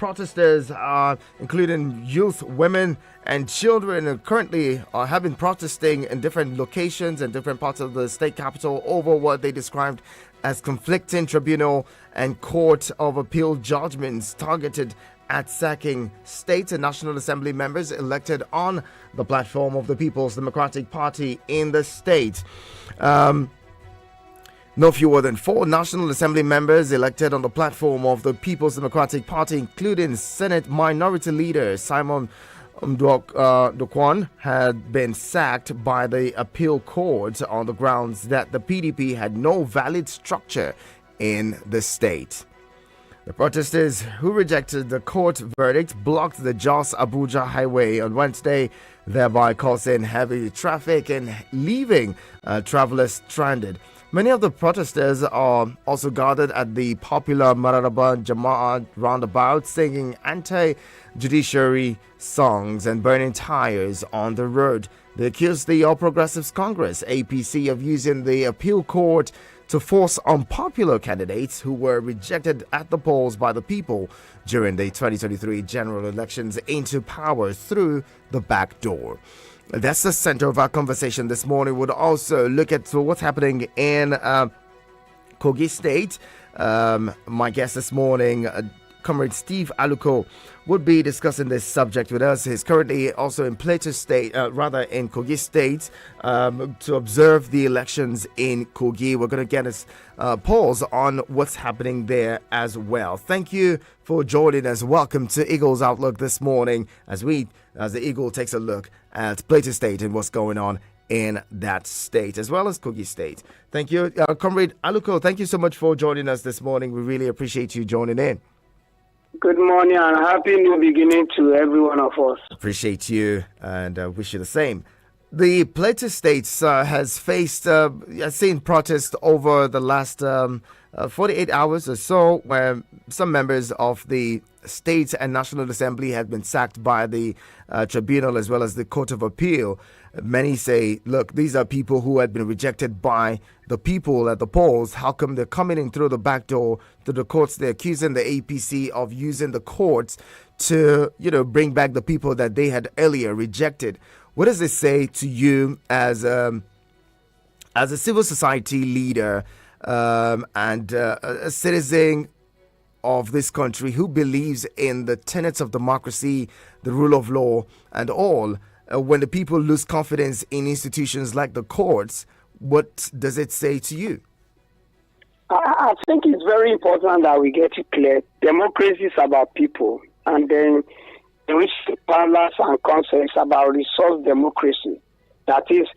protesters, including youth, women, and children, currently have been protesting in different locations and different parts of the state capital over what they described as conflicting tribunal and court of appeal judgments targeted at sacking state and National Assembly members elected on the platform of the People's Democratic Party in the state. No fewer than 4 National Assembly members elected on the platform of the People's Democratic Party, including Senate Minority Leader Simon Dokwan, had been sacked by the appeal court on the grounds that the PDP had no valid structure in the state. The protesters who rejected the court verdict blocked the Jos Abuja highway on Wednesday, thereby causing heavy traffic and leaving travelers stranded. Many of the protesters are also gathered at the popular Mararaba Jama'at roundabout, singing anti-judiciary songs and burning tires on the road. They accused the All Progressives Congress, APC, of using the appeal court to force unpopular candidates who were rejected at the polls by the people during the 2023 general elections into power through the back door. That's the center of our conversation this morning. We'll also look at what's happening in Kogi State. My guest this morning, Comrade Steve Aluko, would be discussing this subject with us. He's currently also in Plateau State, in Kogi State, to observe the elections in Kogi. We're going to get his pulse on what's happening there as well. Thank you for joining us. Welcome to Eagles Outlook this morning as the Eagle takes a look at Plateau State and what's going on in that state, as well as Kogi State. Thank you, Comrade Aluko. Thank you so much for joining us this morning. We really appreciate you joining in. Good morning and happy new beginning to every one of us. Appreciate you and wish you the same. The Plateau State has seen protests over the last 48 hours or so, where some members of the State and National Assembly have been sacked by the tribunal as well as the Court of Appeal. Many say, look, these are people who had been rejected by the people at the polls. How come they're coming in through the back door to the courts? They're accusing the APC of using the courts to, bring back the people that they had earlier rejected. What does this say to you as a civil society leader and a citizen of this country who believes in the tenets of democracy, the rule of law, and all? When the people lose confidence in institutions like the courts, what does it say to you? I think it's very important that we get it clear. Democracy is about people, and then the rich powers and concepts about resource democracy. That is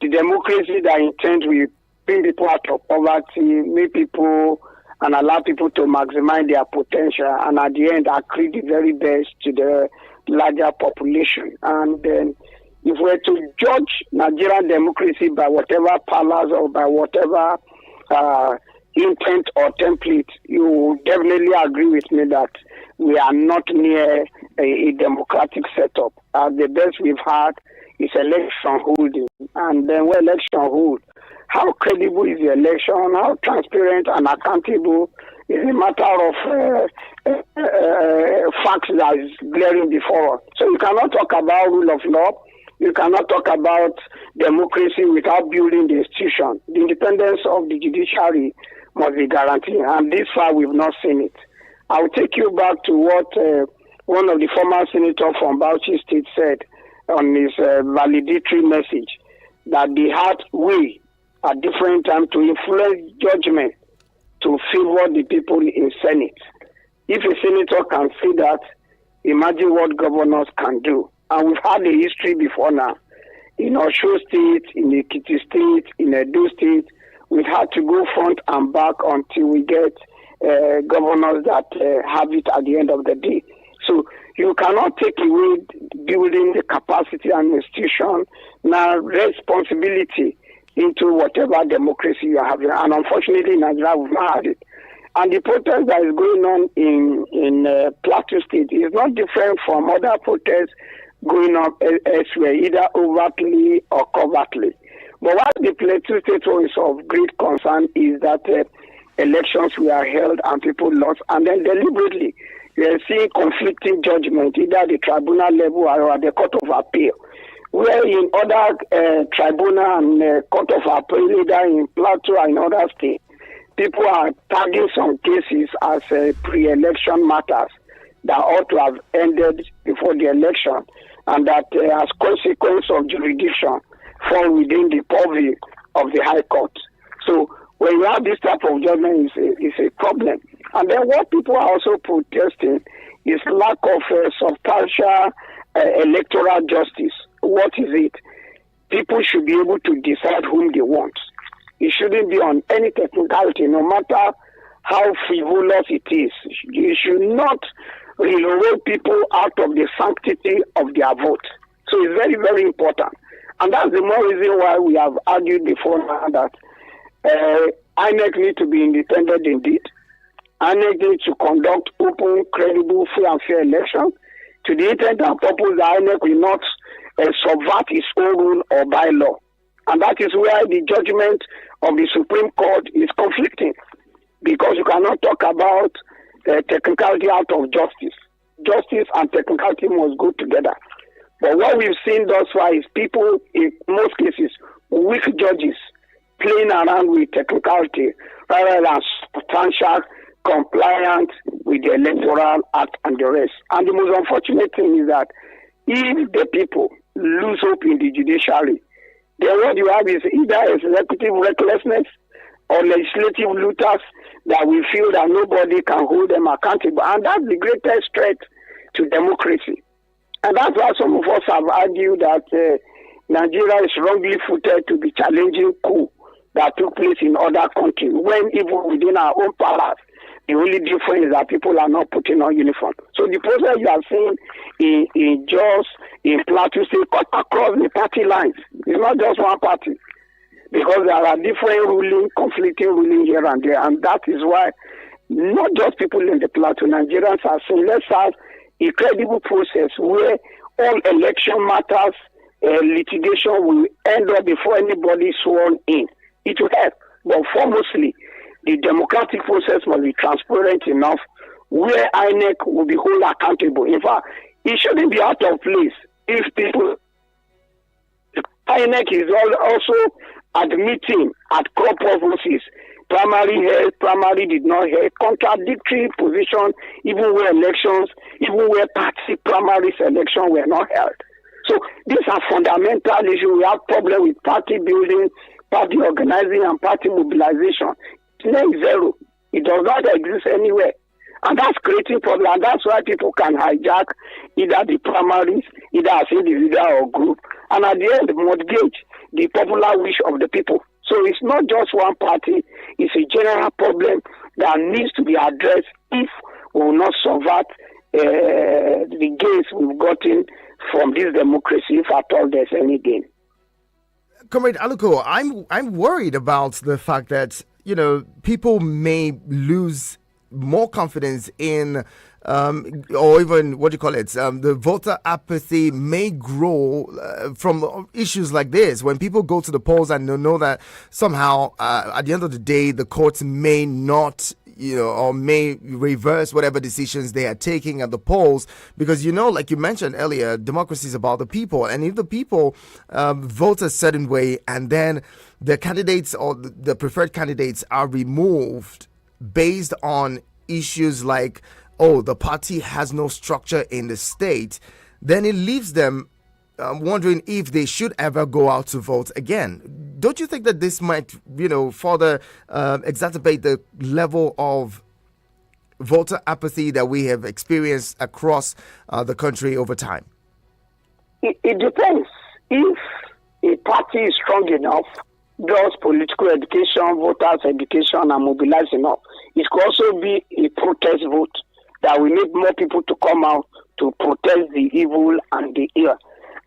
the democracy that intends to bring people out of poverty, make people and allow people to maximize their potential, and at the end, accrete the very best to the larger population. And then if we're to judge Nigerian democracy by whatever powers or by whatever intent or template, you will definitely agree with me that we are not near a democratic setup. The best we've had is election holding. And then when election hold, how credible is the election? How transparent and accountable is a matter of facts that is glaring before us. So you cannot talk about rule of law. You cannot talk about democracy without building the institution. The independence of the judiciary must be guaranteed, and this far we've not seen it. I'll take you back to what one of the former senators from Bauchi State said on his valedictory message, that they had way at different times to influence judgment to favor the people in Senate. If a senator can say that, imagine what governors can do. And we've had a history before now. In Osho State, in Ekiti State, in Edo State, we've had to go front and back until we get governors that have it at the end of the day. So you cannot take away building the capacity and institution, now responsibility into whatever democracy you are having. And unfortunately, in Nigeria, we've not had it. And the protest that is going on in Plateau State is not different from other protests going on elsewhere, either overtly or covertly. But what the Plateau State is of great concern is that elections were held and people lost, and then deliberately we are seeing conflicting judgment, either at the tribunal level or at the Court of Appeal. Where in other tribunal and Court of Appeal, either in Plateau and in other states, people are tagging some cases as pre-election matters that ought to have ended before the election, and that as consequence of jurisdiction fall within the purview of the High Court. So when you have this type of judgment, it's a problem. And then what people are also protesting is lack of substantial electoral justice. What is it? People should be able to decide whom they want. It shouldn't be on any technicality, no matter how frivolous it is. You should not relegate people out of the sanctity of their vote. So it's very, very important. And that's the more reason why we have argued before now that INEC need to be independent indeed. INEC needs to conduct open, credible, free and fair elections to the intent and purpose that INEC will not subvert its own rule or bylaw. And that is where the judgment of the Supreme Court is conflicting, because you cannot talk about technicality out of justice. Justice and technicality must go together. But what we've seen thus far is people, in most cases, weak judges playing around with technicality rather than substantial compliance with the Electoral Act and the rest. And the most unfortunate thing is that if the people lose hope in the judiciary, then what you have is either executive recklessness or legislative looters that we feel that nobody can hold them accountable. And that's the greatest threat to democracy. And that's why some of us have argued that Nigeria is wrongly footed to be challenging coup that took place in other countries, when even within our own palace, the only difference is that people are not putting on uniform. So the process you are seeing in Jos, in Plateau State, cut across the party lines. It's not just one party, because there are different conflicting rulings here and there. And that is why not just people in the Plateau, Nigerians are saying, let's have a credible process where all election matters, litigation will end up before anybody is sworn in. It will help. But foremostly, the democratic process must be transparent enough where INEC will be held accountable. In fact, it shouldn't be out of place if people... INEC is also admitting at crop purposes primary held, primary did not hold, contradictory position, even where elections, even where party primary selection were not held. So these are fundamental issues. We have problem with party building, party organizing, and party mobilization. It's net zero. It does not exist anywhere. And that's creating problems. And that's why people can hijack either the primaries, either as individual or group, and at the end, mortgage the popular wish of the people. So it's not just one party. It's a general problem that needs to be addressed if we will not subvert the gains we've gotten from this democracy, if at all there's any gain. Comrade Aluko, I'm worried about the fact that, people may lose more confidence in or even the voter apathy may grow from issues like this, when people go to the polls and they know that somehow at the end of the day the courts may not or may reverse whatever decisions they are taking at the polls, because like you mentioned earlier, democracy is about the people, and if the people vote a certain way and then the candidates or the preferred candidates are removed based on issues like, the party has no structure in the state, then it leaves them wondering if they should ever go out to vote again. Don't you think that this might, further exacerbate the level of voter apathy that we have experienced across the country over time? It depends. If a party is strong enough, does political education, voters education, and mobilize enough, it could also be a protest vote that we need more people to come out to protest the evil and the ill.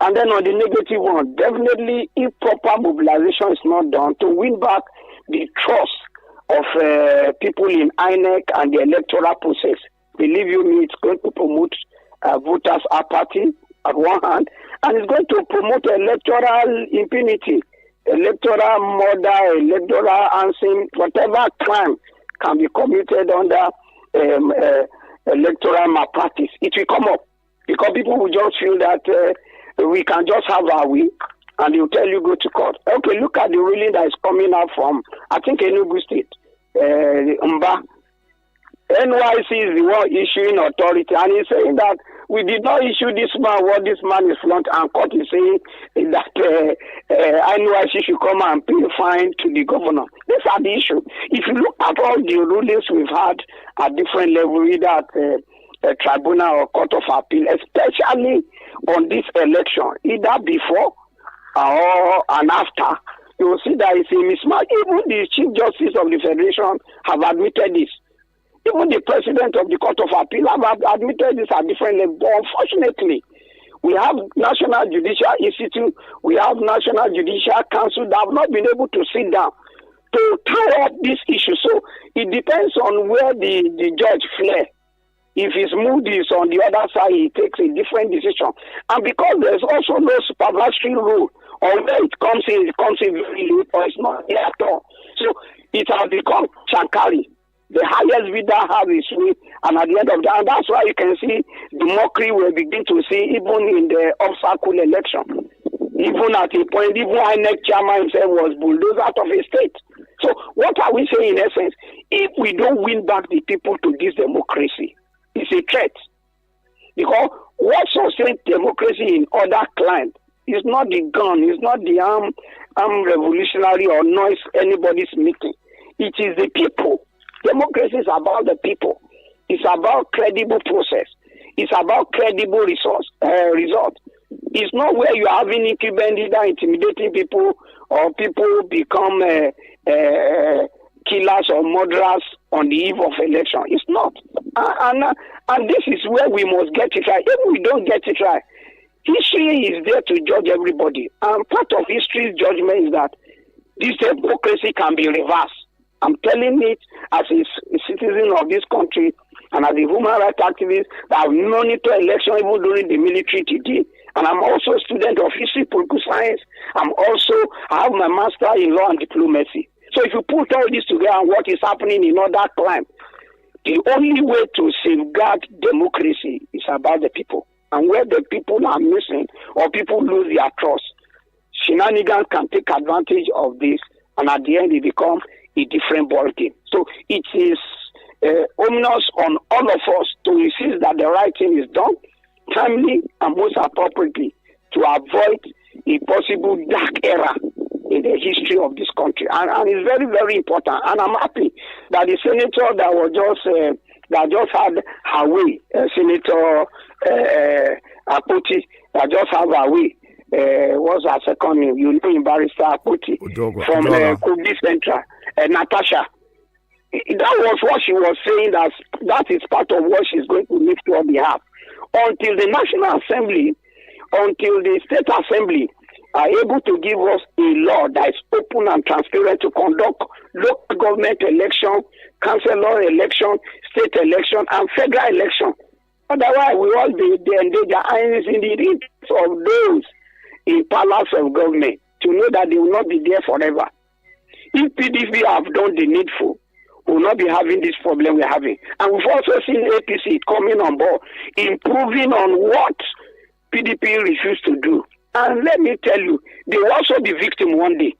And then on the negative one, definitely if proper mobilization is not done to win back the trust of people in INEC and the electoral process, believe you me, it's going to promote voters apathy at one hand, and it's going to promote electoral impunity, electoral murder, electoral arson, whatever crime can be committed under electoral malpractice, it will come up because people will just feel that we can just have our way, and they'll tell you go to court. Okay, look at the ruling that is coming out from, I think, Enugu State, Mba. NYC is the one issuing authority, and he's saying that we did not issue this man what this man is front, and court is saying that NYC should come and pay fine to the governor. These are the issue. If you look at all the rulings we've had at different levels, either at a tribunal or court of appeal, especially on this election, either before or and after, you will see that it's a mismatch. Even the Chief Justice of the Federation have admitted this. Even the President of the Court of Appeal have admitted this at different levels. But unfortunately, we have National Judicial Institute, we have National Judicial Council that have not been able to sit down to tie up this issue. So it depends on where the judge flare. If his mood is on the other side, he takes a different decision. And because there's also no supervisory rule, or where it comes in very late, or it's not there at all. So it has become Shankari. The highest bidder has his way, and at the end of that, and that's why you can see the mockery we begin to see even in the off-cycle election. Even at a point, even INEC chairman himself was bulldozed out of his state. So what are we saying in essence? If we don't win back the people to this democracy, it's a threat. Because what sustains democracy in other climes is not the gun, it's not the armed revolutionary or noise anybody's making. It is the people. Democracy is about the people. It's about credible process. It's about credible result. It's not where you are having incumbent either intimidating people or people become killers or murderers on the eve of election. It's not. And this is where we must get it right. If we don't get it right, history is there to judge everybody. And part of history's judgment is that this democracy can be reversed. I'm telling it as a citizen of this country and as a human rights activist that I've monitored election even during the military TD. And I'm also a student of history, political science. I have my master in law and diplomacy. So if you put all this together and what is happening in other climes, the only way to safeguard democracy is about the people. And where the people are missing or people lose their trust, shenanigans can take advantage of this, and at the end it becomes a different ballgame. So it is ominous on all of us to insist that the right thing is done timely and most appropriately to avoid a possible dark era in the history of this country. And it's very, very important. And I'm happy that the senator that was just had her way, Senator Akpoti, that just had her way, was her second name, you know, Barrister Akpoti from Kogi Central, Natasha. That was what she was saying, that is part of what she's going to make to our behalf. Until the National Assembly, until the State Assembly are able to give us a law that is open and transparent to conduct local government election, councillor election, state election, and federal election. Otherwise, we all be endanger irons in the interests of those in palace of government to know that they will not be there forever. If PDP have done the needful, we will not be having this problem we're having. And we've also seen APC coming on board, improving on what PDP refused to do. And let me tell you, they will also be victim one day.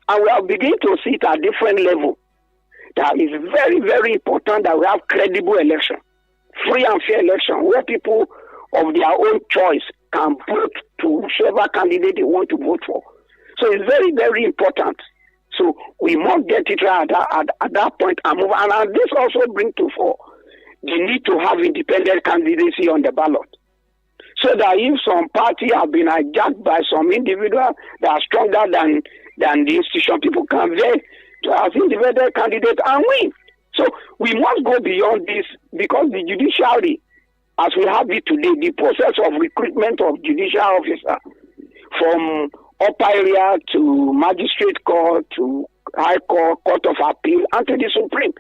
And we are beginning to see it at different level. That is very, very important that we have credible election, free and fair election, where people of their own choice can vote to whichever candidate they want to vote for. So it's very, very important. So we must get it right at that point and move. And this also brings to fore the need to have independent candidacy on the ballot. So that if some party have been hijacked by some individual that are stronger than the institution, people can vote as independent candidate and win. So we must go beyond this because the judiciary, as we have it today, the process of recruitment of judicial officer from upper area to magistrate court to high court, court of appeal, and to the Supreme,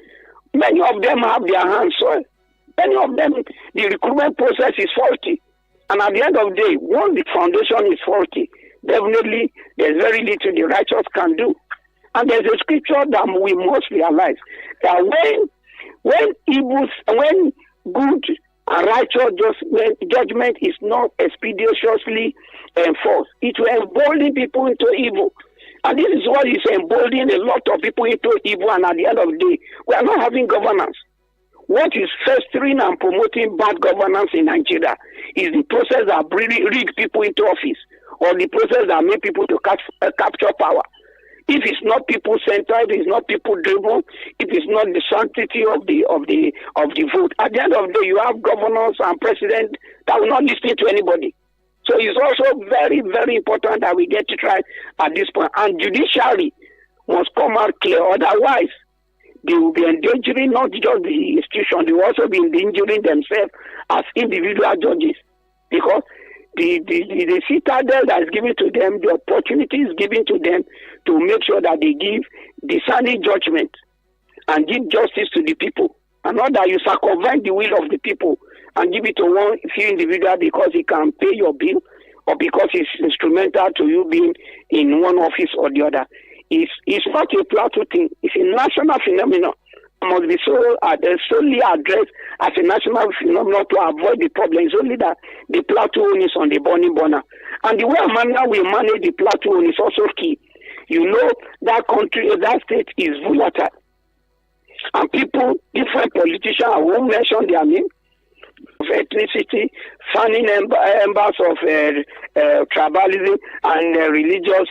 many of them have their hands soiled. Many of them, the recruitment process is faulty. And at the end of the day, once the foundation is faulty, definitely there's very little the righteous can do. And there's a scripture that we must realize that when good and righteous judgment is not expeditiously enforced, it will embolden people into evil. And this is what is emboldening a lot of people into evil, and at the end of the day, we are not having governance. What is festering and promoting bad governance in Nigeria is the process that rig people into office, or the process that make people to capture power. If it's not people-centered, if it's not people-driven, if it's not the sanctity of the vote, at the end of the day, you have governors and presidents that will not listen to anybody. So it's also very, very important that we get to try at this point. And judiciary must come out clear. Otherwise, they will be endangering not just the institution, they will also be endangering themselves as individual judges. Because the citadel that is given to them, the opportunity is given to them to make sure that they give discerning judgment and give justice to the people. And not that you circumvent the will of the people and give it to one few individual because he can pay your bill or because he's instrumental to you being in one office or the other. It's not a plateau thing. It's a national phenomenon. It must be solely addressed as a national phenomenon to avoid the problem. It's only that the plateau is on the burning burner. And the way we manage the plateau is also key. You know that country, that state is volatile. And people, different politicians, I won't mention their name, of ethnicity, fanning embers of tribalism and religious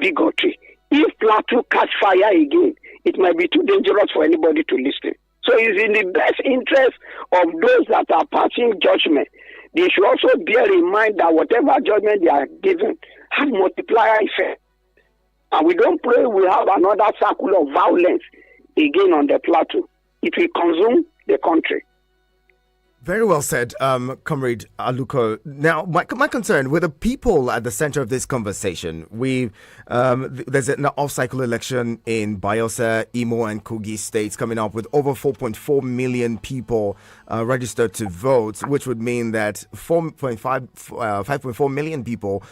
bigotry. If plateau catch fire again, it might be too dangerous for anybody to listen. So it's in the best interest of those that are passing judgment. They should also bear in mind that whatever judgment they are given have multiplier effect. And we don't pray we have another cycle of violence again on the plateau. It will consume the country. Very well said, Comrade Aluko. Now, my concern with the people at the center of this conversation, there's an off-cycle election in Bayelsa, Imo, and Kogi states coming up with over 4.4 million people registered to vote, which would mean that 5.4 million people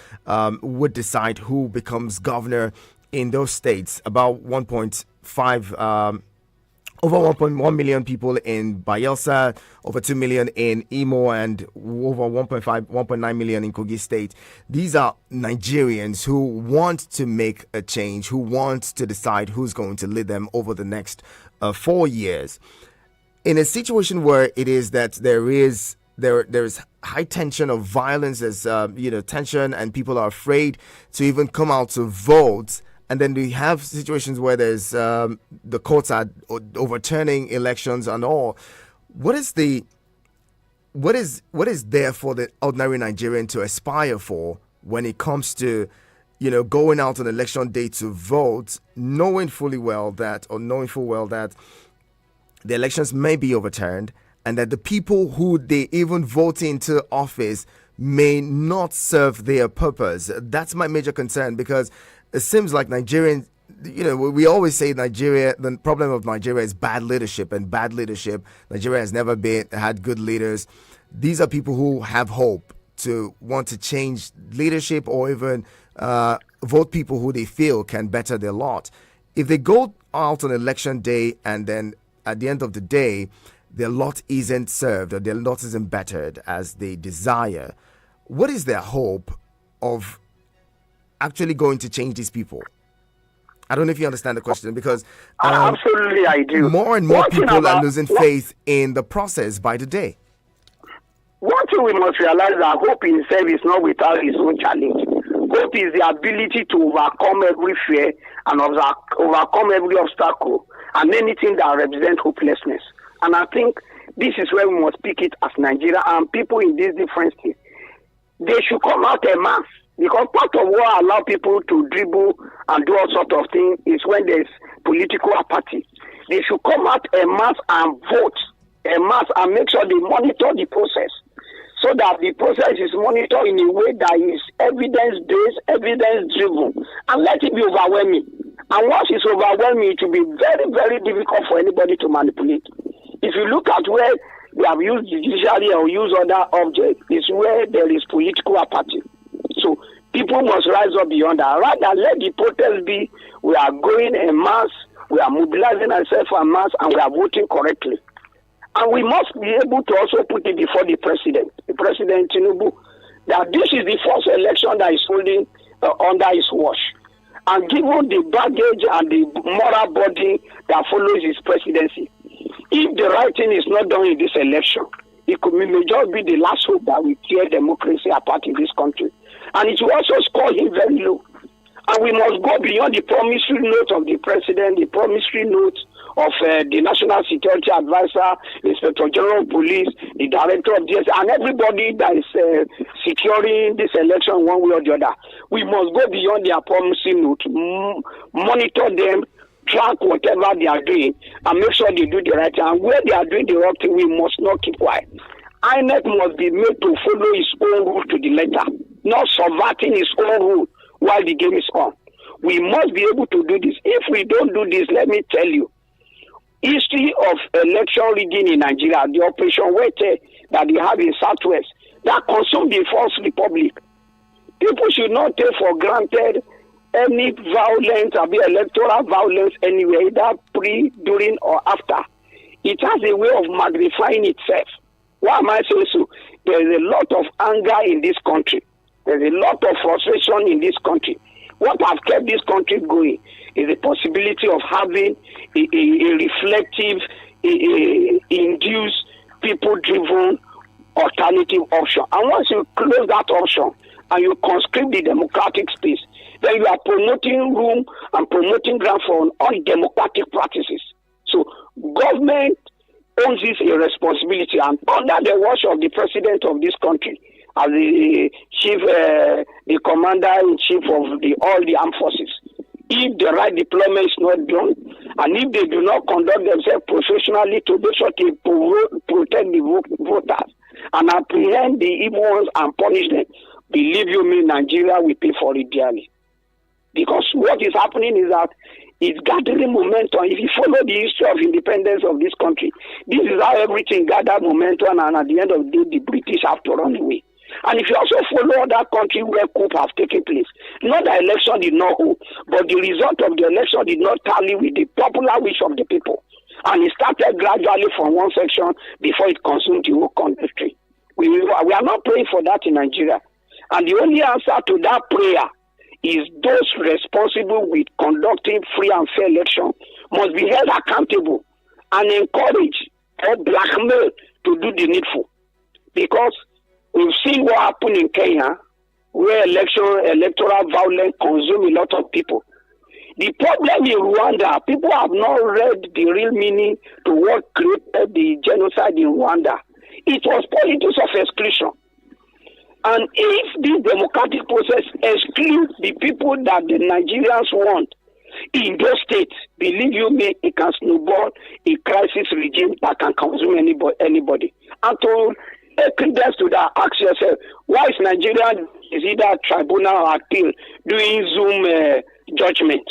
would decide who becomes governor in those states. About over 1.1 million people in Bayelsa, over 2 million in Imo, and over 1.9 million in Kogi State. These are Nigerians who want to make a change, who want to decide who's going to lead them over the next 4 years. In a situation where it is that there is high tension of violence, there's tension, and people are afraid to even come out to vote. And then we have situations where there's the courts are overturning elections and all. What is there for the ordinary Nigerian to aspire for when it comes to, going out on election day to vote, knowing full well that the elections may be overturned and that the people who they even vote into office may not serve their purpose? That's my major concern, because it seems like Nigerians, we always say the problem of Nigeria is bad leadership, and bad leadership. Nigeria has never had good leaders. These are people who have hope to want to change leadership or even vote people who they feel can better their lot. If they go out on election day and then at the end of the day, their lot isn't served or their lot isn't bettered as they desire, what is their hope of actually going to change these people? I don't know if you understand the question, because absolutely I do. More and more people are losing faith in the process by the day. One thing we must realize that hope in itself is not without its own challenge. Hope is the ability to overcome every fear and overcome every obstacle and anything that represents hopelessness. And I think this is where we must pick it as Nigeria and people in these different states. They should come out en masse. Because part of what allows people to dribble and do all sorts of things is when there's political apathy. They should come out en masse and vote en masse and make sure they monitor the process, so that the process is monitored in a way that is evidence-based, evidence-driven, and let it be overwhelming. And once it's overwhelming, it will be very, very difficult for anybody to manipulate. If you look at where they have used judiciary or used other objects, it's where there is political apathy. So people must rise up beyond that. Rather, let the protest be, we are going en masse, we are mobilizing ourselves en masse, and we are voting correctly. And we must be able to also put it before the President Tinubu, that this is the first election that is holding under his watch. And given the baggage and the moral body that follows his presidency, if the right thing is not done in this election, it may just be the last hope that will tear democracy apart in this country. And it will also score him very low. And we must go beyond the promissory note of the President, the promissory note of the National Security Advisor, Inspector General of Police, the Director of DSS, and everybody that is securing this election one way or the other. We must go beyond their promissory note, monitor them, track whatever they are doing, and make sure they do the right thing. And where they are doing the wrong thing, we must not keep quiet. INEC must be made to follow his own rule to the letter, not subverting his own rule while the game is on. We must be able to do this. If we don't do this, let me tell you, history of election rigging in Nigeria, the Operation Wete that they have in Southwest, that consumed the First Republic. People should not take for granted any violence, or electoral violence anywhere, either pre, during, or after. It has a way of magnifying itself. Why am I saying so? There is a lot of anger in this country. There is a lot of frustration in this country. What has kept this country going is the possibility of having a reflective, induced, people-driven alternative option. And once you close that option and you conscript the democratic space, then you are promoting room and promoting ground for undemocratic practices. So government owns this a responsibility, and under the watch of the president of this country, as the chief, the commander-in-chief of all the armed forces, if the right deployment is not done, and if they do not conduct themselves professionally to make sure to protect the voters and apprehend the evil ones and punish them, believe you me, Nigeria will pay for it dearly. Because what is happening is that it's gathering momentum. If you follow the history of independence of this country, this is how everything gathered momentum, and at the end of the day, the British have to run away. And if you also follow other countries where coup have taken place, not the election did not hold, but the result of the election did not tally with the popular wish of the people. And it started gradually from one section before it consumed the whole country. We are not praying for that in Nigeria. And the only answer to that prayer is those responsible with conducting free and fair election must be held accountable and encouraged or blackmailed to do the needful. Because we've seen what happened in Kenya, where electoral violence consumed a lot of people. The problem in Rwanda, people have not read the real meaning to what created the genocide in Rwanda. It was politics of exclusion. And if this democratic process excludes the people that the Nigerians want in those states, believe you me, it can snowball a crisis regime that can consume anybody. And to take credence to that, ask yourself, why is Nigeria, is either tribunal or appeal, doing Zoom judgment?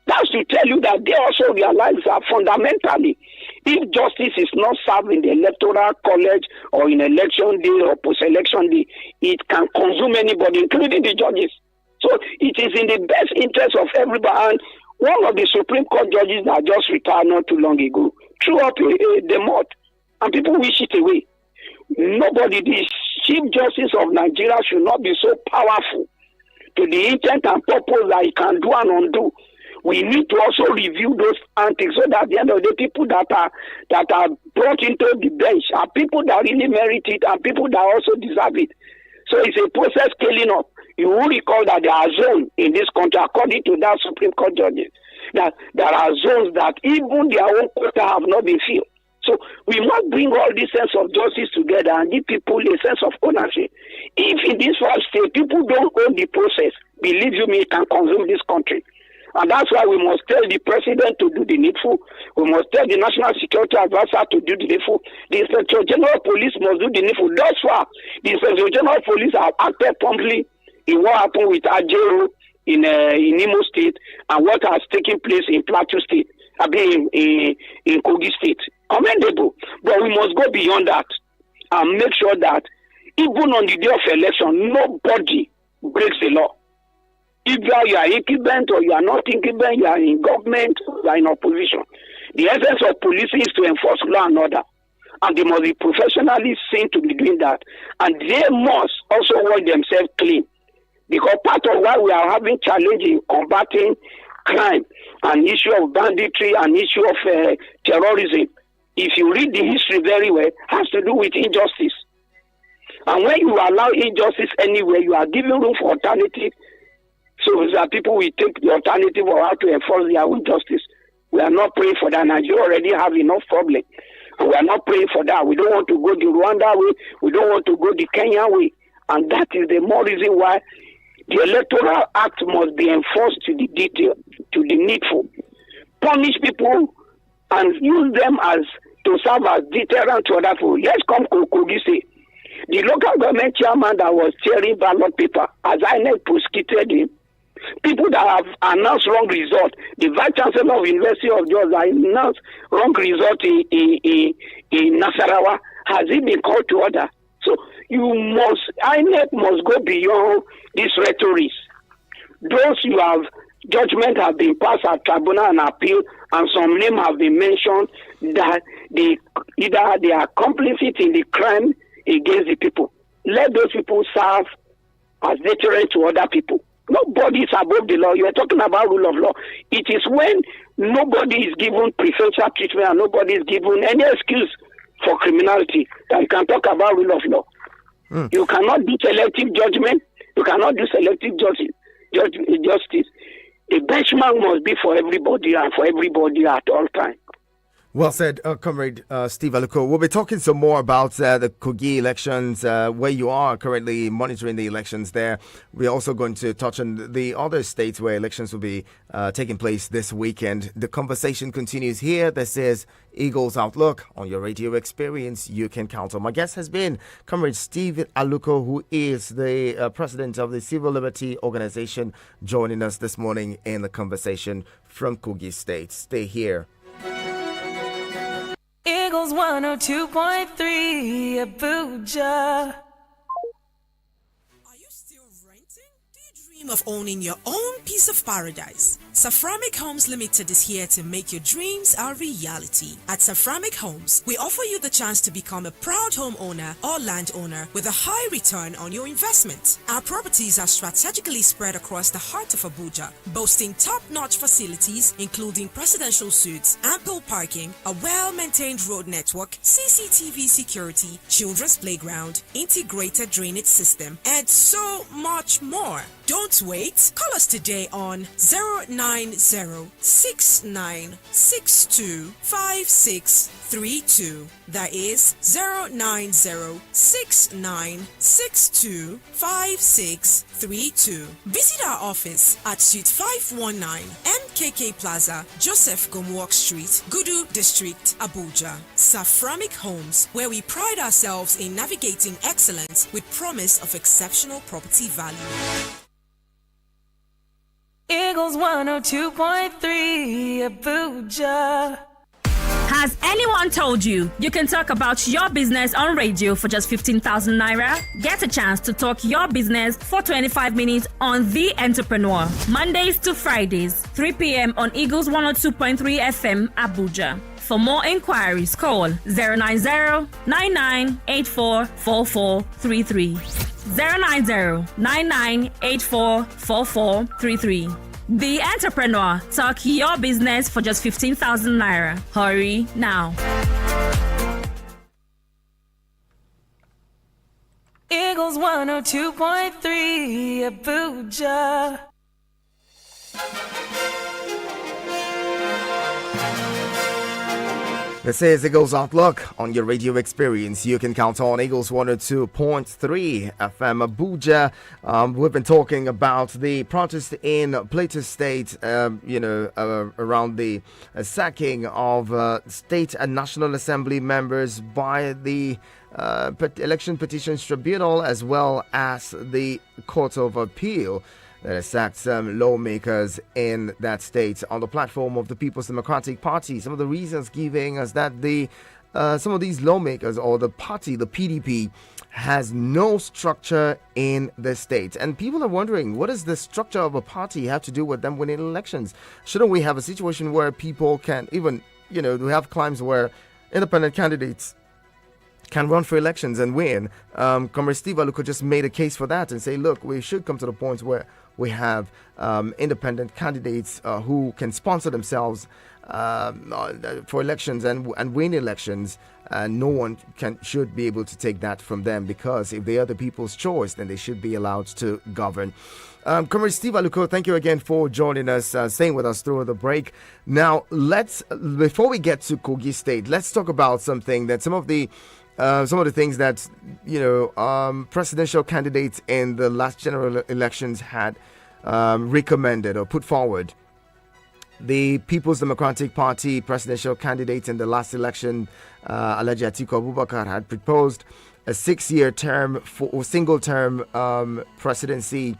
That's to tell you that they also realize that fundamentally, if justice is not served in the electoral college or in election day or post-election day, it can consume anybody, including the judges. So it is in the best interest of everybody. And one of the Supreme Court judges that just retired not too long ago threw up the mud, and people wish it away. Nobody, the Chief Justice of Nigeria should not be so powerful to the intent and purpose that he can do and undo. We need to also review those antics so that at the end of the day, people that are brought into the bench are people that really merit it and people that also deserve it. So it's a process scaling up. You will recall that there are zones in this country, according to that Supreme Court judges, that there are zones that even their own quota have not been filled. So we must bring all this sense of justice together and give people a sense of ownership. If in this first state people don't own the process, believe you me, it can consume this country. And that's why we must tell the president to do the needful. We must tell the National Security Advisor to do the needful. The Inspector General of Police must do the needful. Thus far, the Inspector General of Police have acted promptly in what happened with Ajero in Imo State and what has taken place in Plateau State, in Kogi State. Commendable. But we must go beyond that and make sure that even on the day of election, nobody breaks the law. Either you are incumbent or you are not incumbent, you are in government, you are in opposition. The essence of policing is to enforce law and order. And they must be professionally seen to be doing that. And they must also wash themselves clean. Because part of why we are having challenge in combating crime, an issue of banditry, an issue of terrorism, if you read the history very well, has to do with injustice. And when you allow injustice anywhere, you are giving room for alternative. So that people will take the alternative of how to enforce their own justice. We are not praying for that. Nigeria already have enough problem. And we are not praying for that. We don't want to go the Rwanda way. We don't want to go the Kenya way. And that is the more reason why the Electoral Act must be enforced to the detail, to the needful. Punish people and use them as to serve as deterrent to other people. Let's come to Kogi State. The local government chairman that was tearing ballot paper, as INEC prosecuted him, people that have announced wrong result, the vice chancellor of University of Georgia announced wrong result in Nasarawa, has he been called to order? So INEC must go beyond these rhetorics. Those you have, judgment have been passed at tribunal and appeal, and some names have been mentioned that either they are complicit in the crime against the people. Let those people serve as deterrent to other people. Nobody is above the law. You are talking about rule of law. It is when nobody is given preferential treatment and nobody is given any excuse for criminality that you can talk about rule of law. You cannot do selective judgment. You cannot do selective justice. A benchmark must be for everybody and for everybody at all times. Well said, Comrade Steve Aluko. We'll be talking some more about the Kogi elections, where you are currently monitoring the elections there. We're also going to touch on the other states where elections will be taking place this weekend. The conversation continues here. This is Eagles Outlook on your radio experience. You can count on. My guest has been Comrade Steve Aluko, who is the president of the Civil Liberty Organization, joining us this morning in the conversation from Kogi State. Stay here. Eagles 102.3 Abuja. Are you still renting? Do you dream of owning your own piece of paradise? Saframic Homes Limited is here to make your dreams a reality. At Saframic Homes, we offer you the chance to become a proud homeowner or landowner with a high return on your investment. Our properties are strategically spread across the heart of Abuja, boasting top-notch facilities including presidential suites, ample parking, a well-maintained road network, CCTV security, children's playground, integrated drainage system, and so much more. Don't wait. Call us today on 09069625632. That is 09069625632. Visit our office at Suite 519 MKK Plaza, Joseph Gomwalk Street, Gudu District, Abuja. Saframic Homes, where we pride ourselves in navigating excellence with promise of exceptional property value. Eagles 102.3 Abuja. Has anyone told you you can talk about your business on radio for just 15,000 naira? Get a chance to talk your business for 25 minutes on The Entrepreneur. Mondays to Fridays, 3 p.m. on Eagles 102.3 FM Abuja. For more inquiries, call 090-9984-4433. 090-9984-4433. The Entrepreneur. Talk your business for just 15,000 naira. Hurry now. Eagles 102.3 Abuja. This is Eagles Outlook on your radio experience. You can count on Eagles 102.3 FM Abuja. We've been talking about the protest in Plateau State, around the sacking of state and National Assembly members by the Election Petitions Tribunal, as well as the Court of Appeal that has sacked some lawmakers in that state on the platform of the People's Democratic Party. Some of the reasons giving us that some of these lawmakers, or the party, the PDP, has no structure in the state. And people are wondering, what does the structure of a party have to do with them winning elections? Shouldn't we have a situation where people can even, we have climes where independent candidates can run for elections and win. Comrade Steve Aluko just made a case for that and say, look, we should come to the point where we have independent candidates who can sponsor themselves for elections and win elections, and no one should be able to take that from them, because if they are the people's choice, then they should be allowed to govern. Comrade Steve Aluko, thank you again for joining us, staying with us through the break. Now, before we get to Kogi State, let's talk about something that some of the things that presidential candidates in the last general elections had recommended or put forward. The People's Democratic Party presidential candidate in the last election, Alhaji Atiku Abubakar, had proposed a 6-year term for single-term presidency.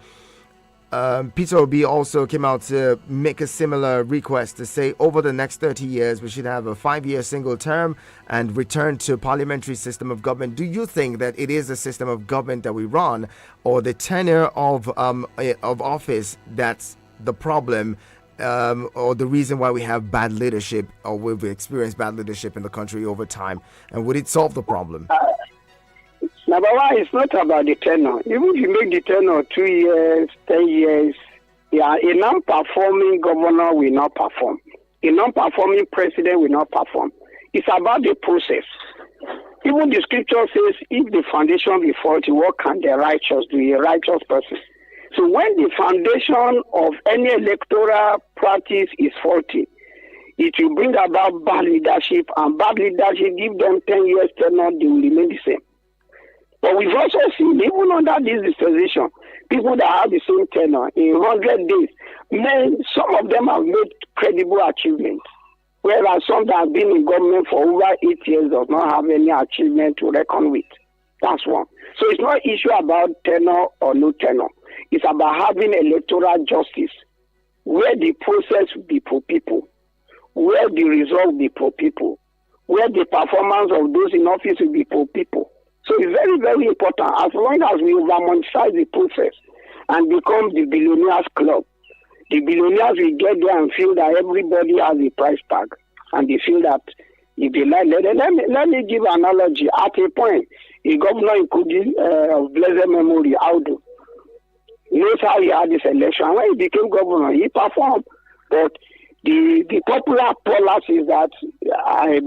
Peter Obi also came out to make a similar request to say over the next 30 years we should have a 5-year single term and return to a parliamentary system of government. Do you think that it is a system of government that we run, or the tenure of office that's the problem, or the reason why we have bad leadership, or we've experienced bad leadership in the country over time? And would it solve the problem? Number one, it's not about the tenure. Even if you make the tenure 2 years, 10 years, a non-performing governor will not perform. A non-performing president will not perform. It's about the process. Even the scripture says, if the foundation be faulty, what can the righteous do? A righteous person. So when the foundation of any electoral practice is faulty, it will bring about bad leadership, and bad leadership, give them 10 years tenure, they will remain the same. But we've also seen, even under this dispensation, people that have the same tenure in 100 days, some of them have made credible achievements, whereas some that have been in government for over 8 years does not have any achievement to reckon with. That's one. So it's not an issue about tenure or no tenure. It's about having electoral justice, where the process will be for people, where the result will be for people, where the performance of those in office will be for people. So it's very, very important. As long as we monetize the process and become the billionaires club, the billionaires will get there and feel that everybody has a price tag, and they feel that if they like, let me give an analogy. At a point, a governor in Kogi of blessed memory, Audu, knows how he had this election. When he became governor, he performed, but the popular policy is that I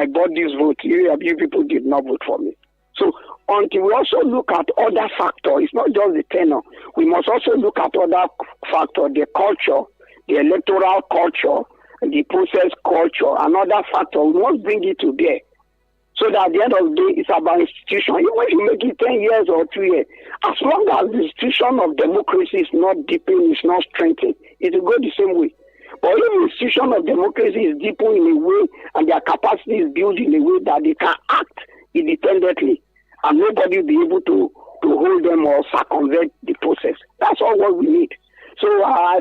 bought this vote. You people did not vote for me. So until we also look at other factors, it's not just the tenure. We must also look at other factors, the culture, the electoral culture, the process culture, and other factors. We must bring it to bear. So that at the end of the day, it's about institution. Even if you make it 10 years or 2 years, as long as the institution of democracy is not deepening, it's not strengthening, it will go the same way. But if the institution of democracy is deepened in a way and their capacity is built in a way that they can act independently, and nobody will be able to hold them or circumvent the process. That's all what we need. So I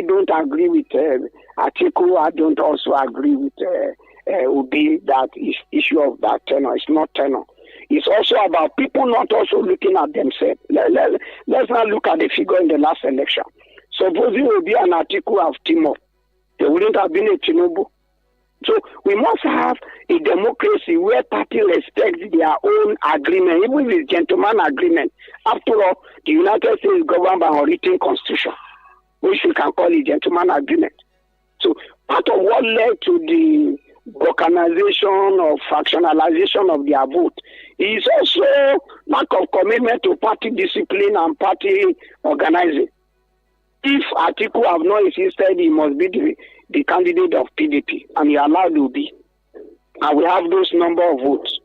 don't agree with Atiku. I don't also agree with Obi that issue of that tenure. It's not tenure. It's also about people not also looking at themselves. Let's not look at the figure in the last election. Supposing Obi and Atiku have teamed up, there wouldn't have been a Tinubu. So we must have a democracy where parties respect their own agreement, even if it's gentleman agreement. After all, the United States is governed by a written constitution, which we can call a gentleman agreement. So part of what led to the balkanization or fractionalization of their vote is also lack of commitment to party discipline and party organizing. If Atiku have not insisted he must be the candidate of PDP, and he allowed to be, and we have those number of votes,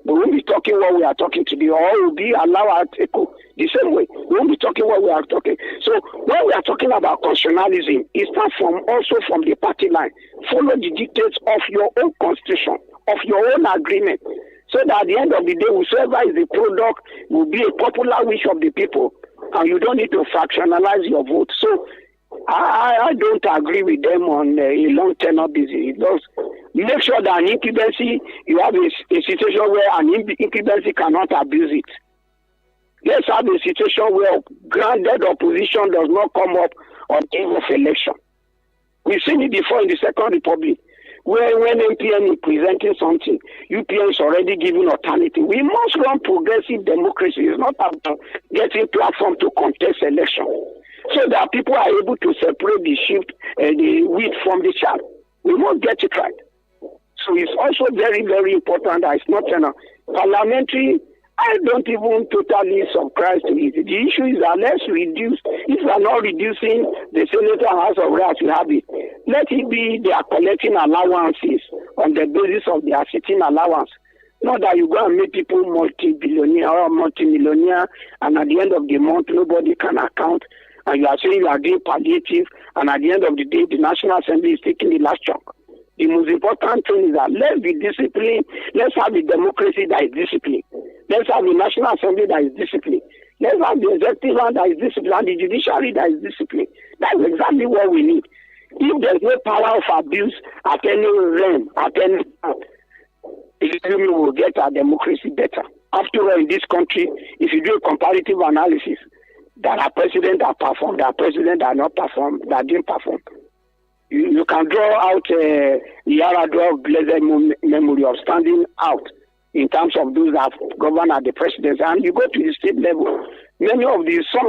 we won't be talking what we are talking today, or will be allow Atiku the same way. We won't be talking what we are talking. So when we are talking about constitutionalism, it starts also from the party line. Follow the dictates of your own constitution, of your own agreement, so that at the end of the day, whoever is the product will be a popular wish of the people, and you don't need to fractionalize your vote. So I don't agree with them on a long tenure busy. It does make sure that an incumbency, you have a situation where an incumbency cannot abuse it. Let's have a situation where granted opposition does not come up on the eve of election. We've seen it before in the Second Republic, when MPN is presenting something, UPN is already giving alternative. We must run progressive democracy. It's not about getting platform to contest election, so that people are able to separate the wheat from the chaff. We must get it right. So it's also very, very important that it's not parliamentary. I don't even totally subscribe to it. The issue is that let's reduce, if we are not reducing the Senator House of Reps, we have it. Let it be they are collecting allowances on the basis of their sitting allowance. Not that you go and make people multi-billionaire or multi-millionaire, and at the end of the month, nobody can account, and you are saying you are doing palliative, and at the end of the day, the National Assembly is taking the last chunk. The most important thing is that let's be disciplined. Let's have a democracy that is disciplined. Let's have a National Assembly that is disciplined. Let's have the executive that is disciplined and the judiciary that is disciplined. That's exactly what we need. If there's no power of abuse at any realm, at any time, we will get our democracy better. After all, in this country, if you do a comparative analysis, there are presidents that perform, there are presidents that not perform, that didn't perform. You can draw out Yaradua of blessed memory of standing out in terms of those that govern at the presidency, and you go to the state level. Some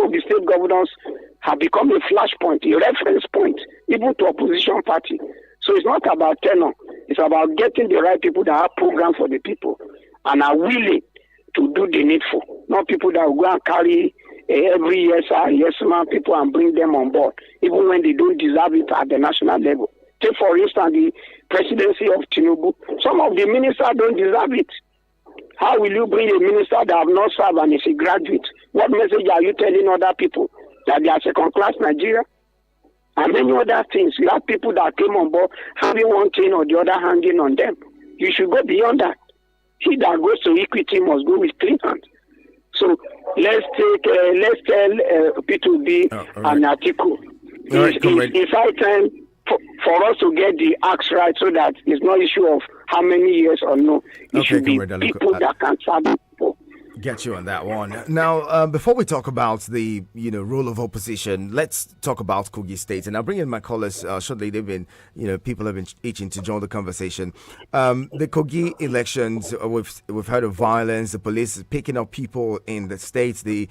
of the state governors have become a flashpoint, a reference point, even to opposition party. So it's not about tenure; it's about getting the right people that have programs for the people and are willing to do the needful. Not people that will go and carry every yes man people and bring them on board, even when they don't deserve it at the national level. Take for instance the presidency of Tinubu. Some of the ministers don't deserve it. How will you bring a minister that have not served and is a graduate? What message are you telling other people? That they are second-class Nigeria? And many other things. You have people that came on board having one thing or the other hanging on them. You should go beyond that. He that goes to equity must go with clean hands. So let's tell P2B an article. It's high time for us to get the acts right, so that it's not issue of how many years or no. It should be people that can serve people. Get you on that one. Now, before we talk about the role of opposition, let's talk about Kogi State. And I'll bring in my callers shortly. They've been, people have been itching to join the conversation. The Kogi elections, we've heard of violence. The police is picking up people in the state. The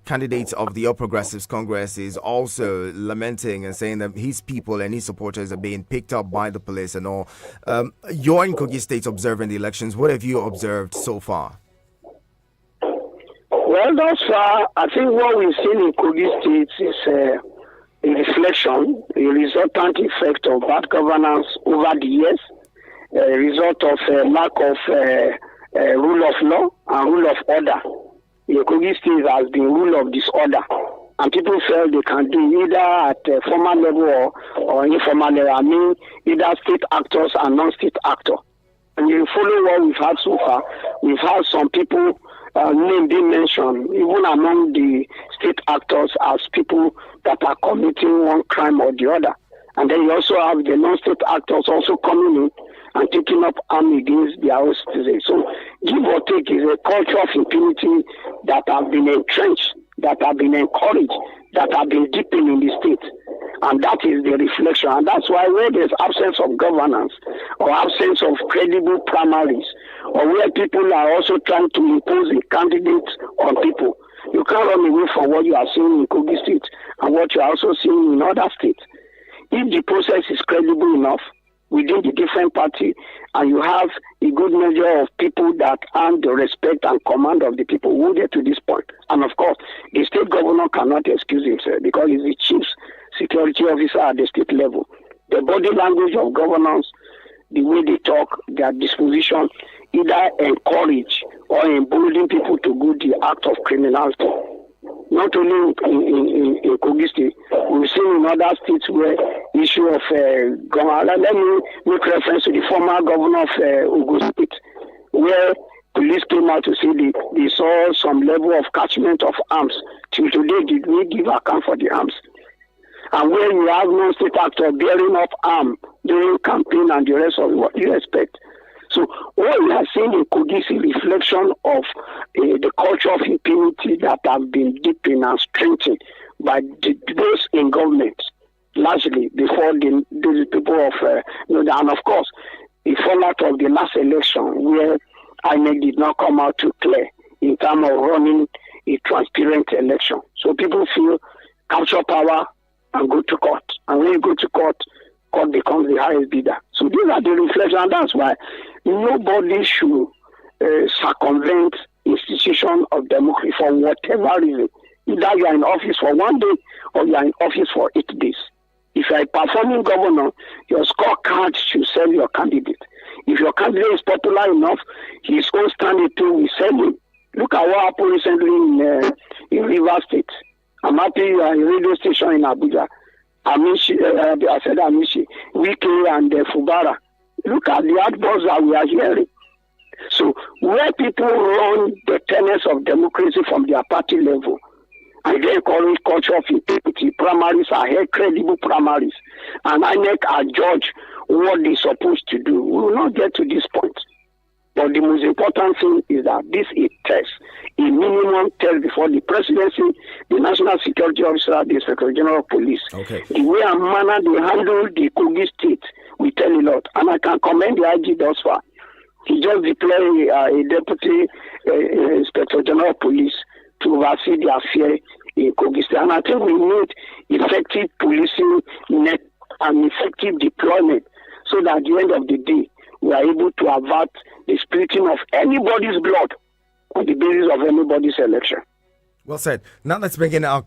candidate of the All Progressives Congress is also lamenting and saying that his people and his supporters are being picked up by the police and all. You're in Kogi State observing the elections. What have you observed so far? Well, thus far, I think what we've seen in Kogi State is a reflection, a resultant effect of bad governance over the years, a result of lack of rule of law and rule of order. In Kogi State has been rule of disorder, and people feel they can do either at formal level or informal level. I mean, either state actors and non-state actors. And you follow what we've had so far. We've had some people name being mentioned, even among the state actors, as people that are committing one crime or the other. And then you also have the non-state actors also coming in and taking up arms against their own citizens. So give or take is a culture of impunity that have been entrenched, that have been encouraged, that have been deepened in the state. And that is the reflection. And that's why where there's absence of governance or absence of credible primaries, or where people are also trying to impose a candidate on people, you can't run away from what you are seeing in Kogi State and what you are also seeing in other states. If the process is credible enough within the different party, and you have a good measure of people that earn the respect and command of the people who get to this point. And of course, the state governor cannot excuse himself because he's the chief security officer at the state level. The body language of governance, the way they talk, their disposition, either encourage or embolden people to do the act of criminality. Not only in Kogi State, we've seen in other states where issue of let me make reference to the former governor of Ogun State, where police came out to say they saw some level of catchment of arms. Till today, did we give account for the arms? And when you have non-state actor bearing up arms during campaign and the rest of what you expect. So what we are seeing in Kogi is a reflection of the culture of impunity that have been deepened and strengthened by those in government. largely before the people of and of course the fallout of the last election where INEC did not come out too clear in terms of running a transparent election. So people feel capture power and go to court. And when you go to court, court becomes the highest bidder. So these are the reflections, and that's why nobody should circumvent institution of democracy for whatever reason. Either you are in office for 1 day or you are in office for 8 days. If you are a performing governor, your scorecard should sell your candidate. If your candidate is popular enough, his own standing too will sell him. Look at what happened recently in Rivers State. I'm happy you are a radio station in Abuja. Amishi, I said Amishi, Wike and Fubara. Look at the outbursts that we are hearing. So where people run the tenets of democracy from their party level, and they encourage culture of integrity, primaries are held credible primaries, and INEC are judge what they're supposed to do. We will not get to this point. But the most important thing is that this is test, a minimum test before the presidency, the national security officer, the secretary general of police. Okay. The way and manner they handle the Kogi state, we tell a lot. And I can commend the IG thus far. He just deployed a deputy inspector general of police to oversee the affair in Kogi state. And I think we need effective policing net and effective deployment so that at the end of the day, we are able to avert the spilling of anybody's blood on the basis of anybody's election. Well said. Now let's bring in our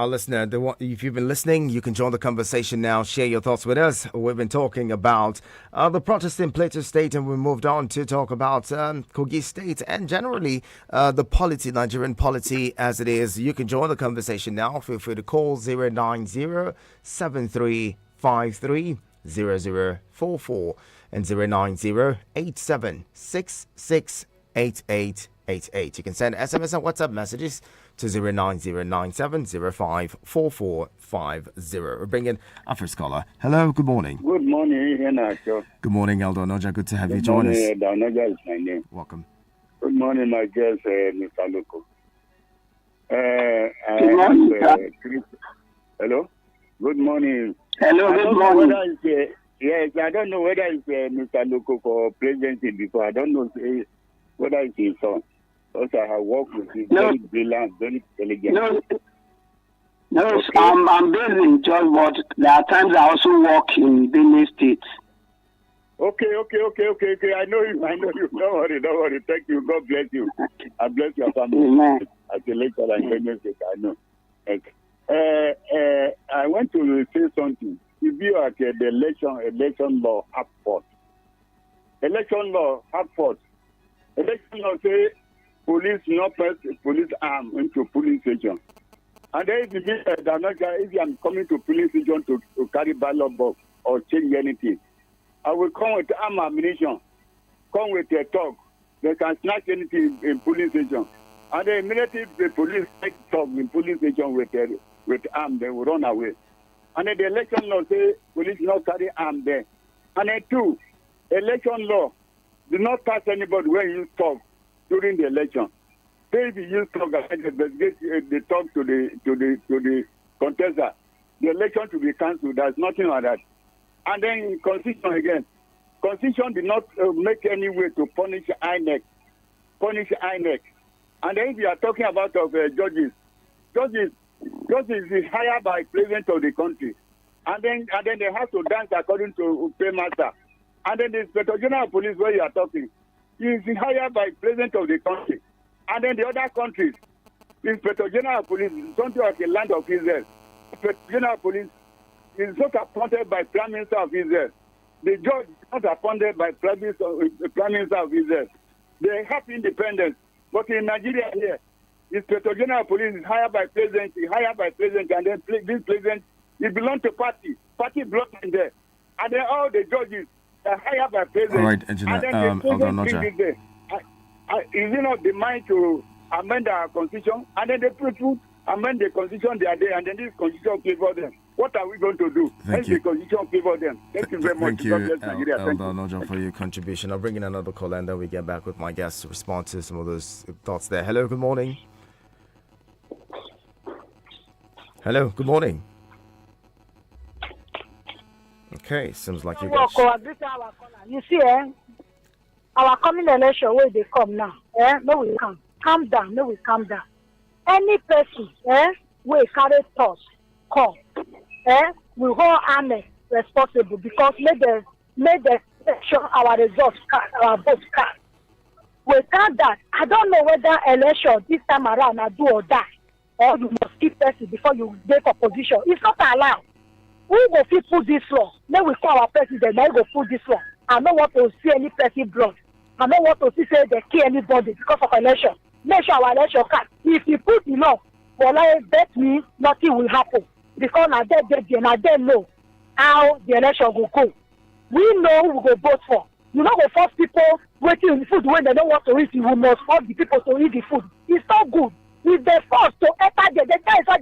listener. If you've been listening, you can join the conversation now. Share your thoughts with us. We've been talking about the protests in Plateau State, and we moved on to talk about Kogi State and generally the polity, Nigerian polity as it is. You can join the conversation now. Feel free to call 090-7353-0044 and 090-8766-8888. You can send SMS and WhatsApp messages to 09097054450. We're bringing our first caller. Hello, good morning. Good morning, Henacho. Good morning, Elder Onoja. Good to have you join us. Elder Onoja is my name. Welcome. Good morning, my guest, Mr. Loco. Good morning, Hello? Good morning. Hello, good morning. Yes, I don't know whether it's Mr. Loco for presidency before. I don't know whether it's his son. Also, I have worked with him, very brilliant, very intelligent. No, okay. I'm based in George, but there are times I also work in Benue State. Okay. I know you. Don't worry. Thank you. God bless you. I bless your family. Amen. As a lecturer in Benue State, I know. Okay. I want to say something. If you are at the election law have fought. Election law have fought. Election law say police not press police arm into police station. And then if I'm coming to police station to carry ballot box or change anything, I will come with arm ammunition, come with a talk. They can snatch anything in police station. And then immediately the police take talk in police station with arm, they will run away. And then the election law say police not carry arm there. And then two, election law do not touch anybody when you talk during the election. Say if you talk, they talk to the contestant, the election to be cancelled. There's nothing like that. And then Constitution again. Constitution did not make any way to punish INEC. And then if you are talking about judges is hired by president of the country. And then they have to dance according to paymaster. And then the Inspector General of Police, where you are talking, is hired by president of the country. And then the other countries, the Inspector General of Police is something like a land of Israel. The Inspector General of Police is not appointed by Prime Minister of Israel. The judge is not appointed by Prime Minister of Israel. They have independence. But in Nigeria here, the Inspector General of Police is hired by president, and then this president, he belongs to party belongs in there. And then all the judges are hired by president. All right, Engineer, is it not the mind to amend our constitution? And then the people amend the constitution they are there, and then this constitution favor them. What are we going to do? Thank you. The constitution favor them. Thank you very much. Thank you, Elder Onoja, for your contribution. I'll bring in another call and then we get back with my guests to respond to some of those thoughts there. Hello, good morning. Okay, seems like you Work, guys. You see, our coming election where they come now. No, we come. Calm down. No, we calm down. Any person, will carry thoughts, come, we hold army responsible because make the election our results card, our votes card. Without that, I don't know whether election this time around I do or die, or you must keep person before you take opposition. It's not allowed. Who go fit put this law? Then we call our president. Then we go put this law. I don't want to see any person blood. I don't want to see say they kill anybody because of election. Make sure our election card. If you put the law, well, I bet me nothing will happen because now they know how the election will go. We know who we go vote for. You know, we force people waiting in the food when they don't want to eat. We must force the people to eat the food. It's not good. If they force to enter there,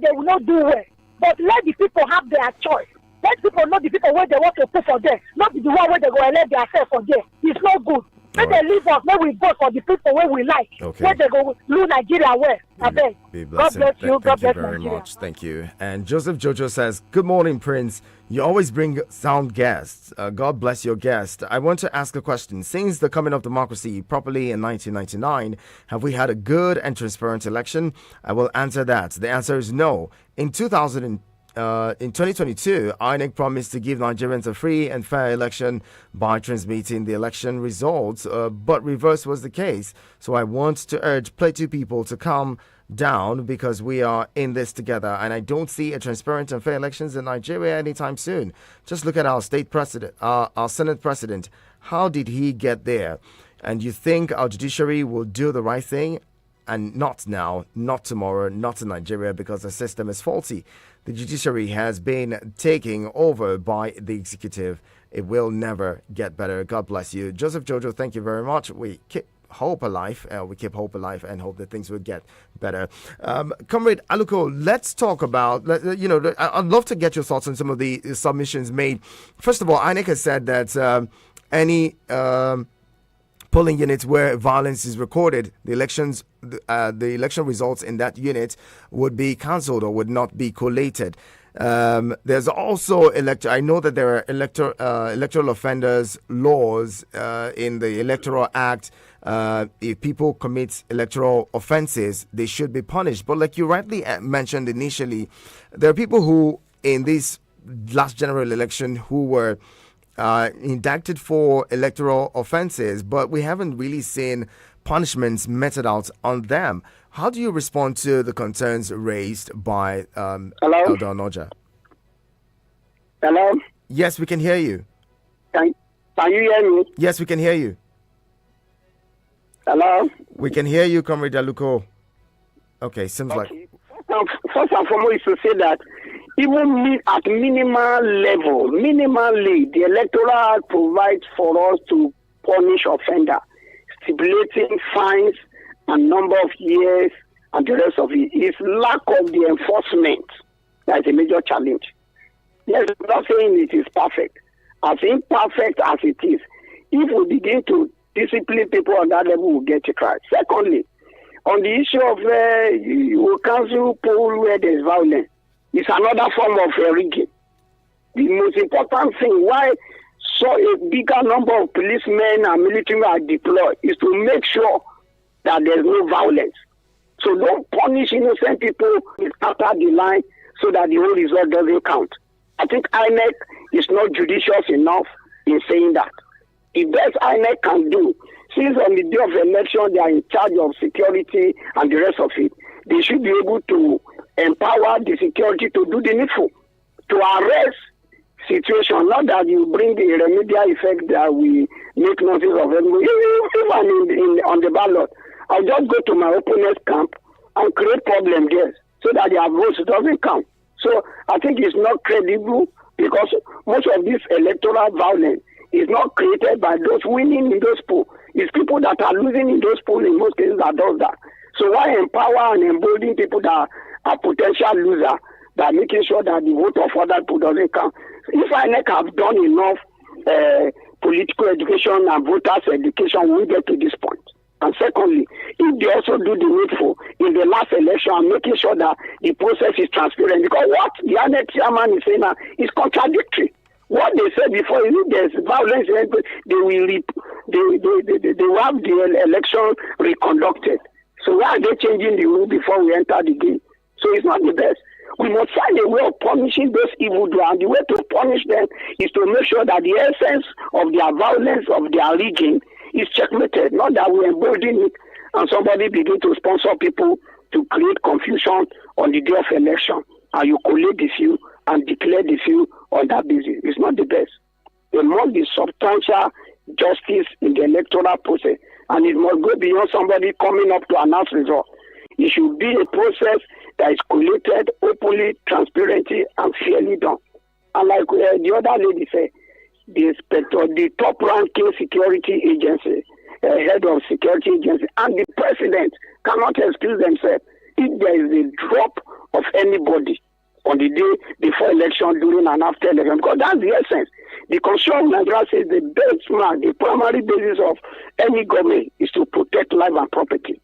they will not do well. But let the people have their choice. Let people know the people where they want to put for them, not the one where they go elect themselves for them. It's not good. Let them leave us. Let we vote for the people where we like. Okay. Where they go rule Nigeria well. I beg. God bless you. God bless very Nigeria. much. Thank you. And Joseph Jojo says, "Good morning, Prince. You always bring sound guests. God bless your guest. I want to ask a question. Since the coming of democracy properly in 1999, have we had a good and transparent election? I will answer that. The answer is no. In 2022, INEC promised to give Nigerians a free and fair election by transmitting the election results, but reverse was the case. So I want to urge Plateau people to calm down because we are in this together, and I don't see a transparent and fair elections in Nigeria anytime soon. Just look at our state president, our Senate president. How did he get there? And you think our judiciary will do the right thing? And not now, not tomorrow, not in Nigeria, because the system is faulty. The judiciary has been taken over by the executive. It will never get better. God bless you. Joseph Jojo, thank you very much. We keep hope alive. We keep hope alive and hope that things will get better. Comrade Aluko, let's talk about, I'd love to get your thoughts on some of the submissions made. First of all, INEC has said that any polling units where violence is recorded, the election results in that unit would be cancelled or would not be collated. There's also I know that there are electoral offenders laws in the Electoral Act. If people commit electoral offences, they should be punished. But like you rightly mentioned initially, there are people who in this last general election who were indicted for electoral offences, but we haven't really seen punishments meted out on them. How do you respond to the concerns raised by Elder Onoja? Hello? Yes, we can hear you. Can you hear me? Yes, we can hear you. Hello? We can hear you, Comrade Aluko. Okay, seems like... First and foremost, to say that even at minimally, the Electoral Act provides for us to punish offender, stipulating fines and number of years and the rest of it. It's lack of the enforcement that is a major challenge. Yes, I'm not saying it is perfect. As imperfect as it is, if we begin to discipline people on that level, we'll get it right. Secondly, on the issue of you will cancel poll where there is violence, it's another form of rigging. The most important thing why a bigger number of policemen and military are deployed is to make sure that there's no violence. So don't punish innocent people after the line so that the whole result doesn't count. I think INEC is not judicious enough in saying that. The best INEC can do, since on the day of election they are in charge of security and the rest of it, they should be able to empower the security to do the needful, to arrest situation, not that you bring the remedial effect that we make notice of it. Even on the ballot, I'll just go to my opponent's camp and create problem there so that their votes doesn't count. So I think it's not credible because most of this electoral violence is not created by those winning in those polls. It's people that are losing in those polls in most cases that does that. So why empower and embolden people that are potential losers by making sure that the vote of other people doesn't count? If INEC have done enough political education and voters education, we get to this point. And secondly, if they also do the needful in the last election and making sure that the process is transparent, because what the INEC chairman is saying now is contradictory. What they said before is if there's violence, they will they will have the election reconducted. So why are they changing the rule before we enter the game? So it's not the best. We must find a way of punishing those evildoers. And the way to punish them is to make sure that the essence of their violence, of their rigging, is checkmated. Not that we embolden it and somebody begin to sponsor people to create confusion on the day of election. And you collate the few and declare the few on that basis. It's not the best. There must be substantial justice in the electoral process. And it must go beyond somebody coming up to announce results. It should be a process that is collated openly, transparently, and fairly done. And like the other lady said, the inspector, the top-ranking security agency, head of security agency, and the president cannot excuse themselves if there is a drop of anybody on the day before election, during and after election, because that's the essence. The Constitution of Nigeria says the benchmark, the primary basis of any government is to protect life and property.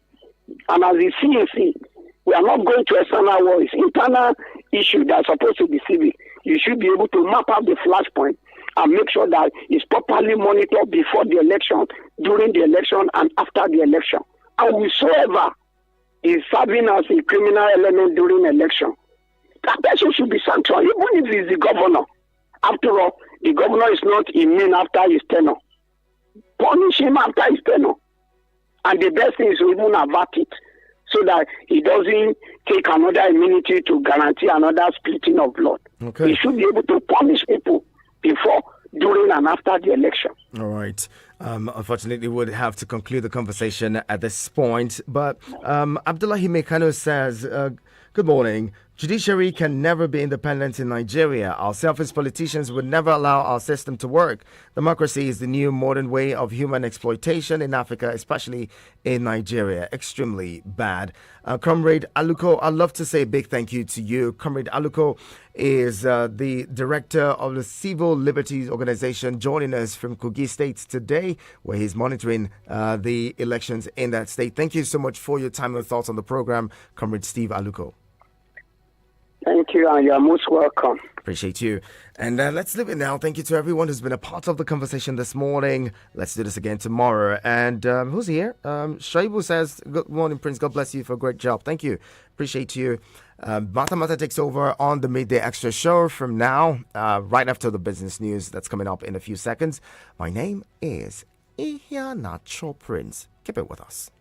And as the CAC, we are not going to external war. It's internal issue that's supposed to be civic. You should be able to map out the flashpoint and make sure that it's properly monitored before the election, during the election, and after the election. And whosoever is serving as a criminal element during election, that person should be sanctioned, even if he's the governor. After all, the governor is not immune after his tenure. Punish him after his tenure. And the best thing is to even avert it so that he doesn't take another immunity to guarantee another splitting of blood. Okay. He should be able to punish people before, during, and after the election. All right. Unfortunately, we would have to conclude the conversation at this point. But Abdullahi Mekano says, good morning. Judiciary can never be independent in Nigeria. Our selfish politicians would never allow our system to work. Democracy is the new modern way of human exploitation in Africa, especially in Nigeria. Extremely bad. Comrade Aluko, I'd love to say a big thank you to you. Comrade Aluko is the director of the Civil Liberties Organization, joining us from Kogi State today, where he's monitoring the elections in that state. Thank you so much for your time and thoughts on the program, Comrade Steve Aluko. Thank you, and you're most welcome. Appreciate you. And let's leave it now. Thank you to everyone who's been a part of the conversation this morning. Let's do this again tomorrow. And who's here? Shaibu says, good morning, Prince. God bless you for a great job. Thank you. Appreciate you. Mata takes over on the Midday Extra show from now, right after the business news that's coming up in a few seconds. My name is Iheanacho Prince. Keep it with us.